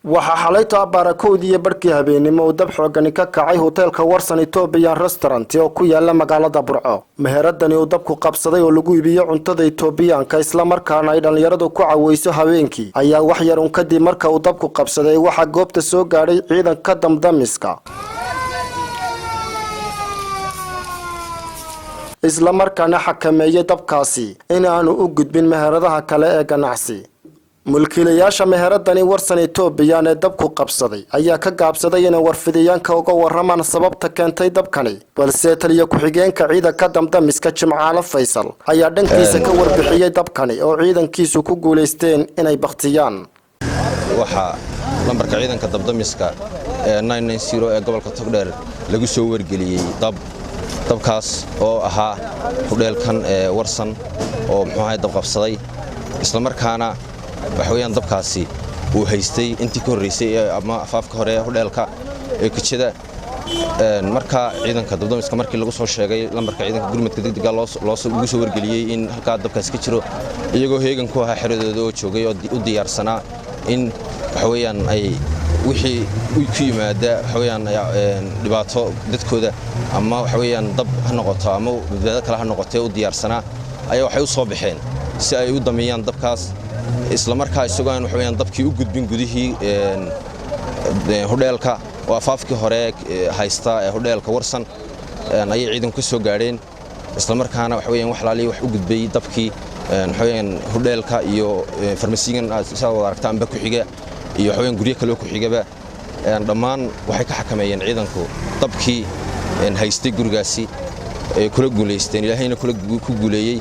waxa xalayto barakoodii barkii habeenimo uu dab xoogani ka kacay hotelka Warsan Ethiopian Restaurant oo ku yaala magaalada Burco. Meheradani uu dabku qabsaday oo lagu iibiyo cuntada Ethiopianka isla markaana ay dhalinyaradu ku caweyso habeenkii ayaa wax yar kadib marka uu dabku qabsaday waxa goobta soo gaaray ciidanka damdamiska. isla markaana xakameeyay dabkaasi in aanu u gudbin meheradaha kale ee ganacsi. mulkiilayaasha meheradani Warsan Ethiopian ee dabku qabsaday ayaa ka gaabsaday inay warfidiyaanka uga waramaan sababta keentay dabkani, balse taliye ku-xigeenka ciidanka damdamiska Jimcaale Faysal ayaa dhankiisa ka warbixiyay dabkani oo ciidankiisu ku guuleysteen inay baqtiyaan. waxa lambarka ciidanka damdamiska 990 ee gobolka Togdheer lagu soo wargeliyay dabkaas oo ahaa hudheelkan Warsan oo muxuu ahaa dab qabsaday isla markaana waxweeyaan dabkaasi uu haystay intii ka horeysay ama afaafka hore hudheelka ee kujida marka ciidanka damdamiska markii lagu soo sheegay lambarka ciidanka gurmadka degdega loo soo wargeliyay in halka dabkaas ka jiro iyagoo heegan ku ahaa xiradooda oo joogay oo u diyaarsanaa in waxweeyaan ay wixii ku yimaada waxweeyaan dhibaato dadkooda ama waxweeyaan dab ha noqoto ama badbaado kale ha noqotay u diyaarsanaa ayaa waxay u soo baxeen si ay u damiyaan dabkaas isla markaa isagoo waxweeyaan dabkii u gudbin gudihii hudheelka oo afaafkii hore haysta ee hudheelka Warsan ayay ciidanku ka soo gaareen isla markaana waxweeyaan wax laali wax u gudbay dabkii waxweeyaan hudheelka iyo farmasigan sida aragtaanba ku xiga iyo waxweeyaan guriga kale ku xigaba dhammaan waxay ka xakameeyeen ciidanku dabkii haystay gurigaasi ee kula guuleysteen ilaahayna ku guuleeyay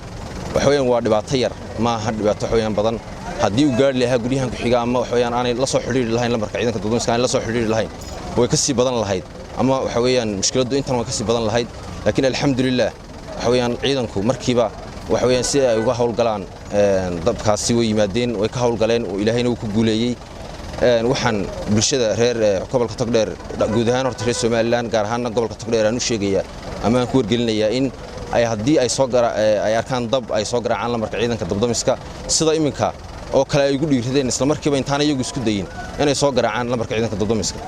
waxweeyaan waa dhibaato yar ma aha dhibaato waxweeyaan badan haddii uu gaar lahaa guriyahan ku xiga ama waxweeyaan aanay la soo xiriiri lahayn lambarka ciidanka damdamiska aan la soo xiriiri lahayn way ka sii badan lahayd ama waxweeyaan mushkiladu intan waa ka sii badan lahayd laakiin alxamdulillah waxweeyaan ciidanku markiiba waxweeyaan si ay uga hawlgalaan dabkaasi way yimaadeen way ka hawlgaleen oo ilaahayna uu ku guuleeyay waxaan bulshada reer gobolka Togdheer guud ahaan horta reer Soomaaliland gaar ahaan gobolka Togdheer aan u sheegaya ama aan ku wargelinayaa in ay haddii ay arkaan dab ay soo garaacaan lambarka ciidanka damdamiska sida iminka oo kale ay ugu dhiiradeen isla markiiba intaan iyagu isku dayin inay soo garaacaan lambarka ciidanka damdamiska.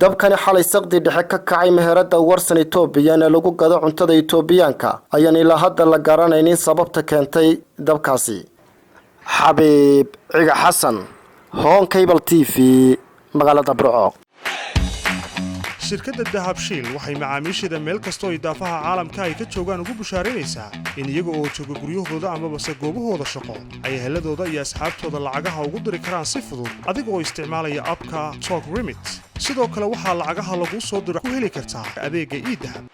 dabkani xalay saqdi dhexe ka kacay meherada Warsan Ethiopian ee lagu gado cuntada Ethiopianka ayaan ilaa hadda la garanaynin sababta keentay dabkaasi. Xabiib Ciga Xasan, Home Cable TV, magaalada Burco. shirkadda Dahabshiil waxay macaamiisheeda meel kasta oo idaafaha caalamka ay ka joogaan ugu bushaaraynaysaa in iyaga oo jooga guryahooda ama base goobahooda shaqo ay heladooda iyo asxaabtooda lacagaha ugu diri karaan si fudud adiga oo isticmaalaya abka Talk Remit. sidoo kale waxaa lacagaha lagu soo diro ku heli kartaa adeega e-Dahab.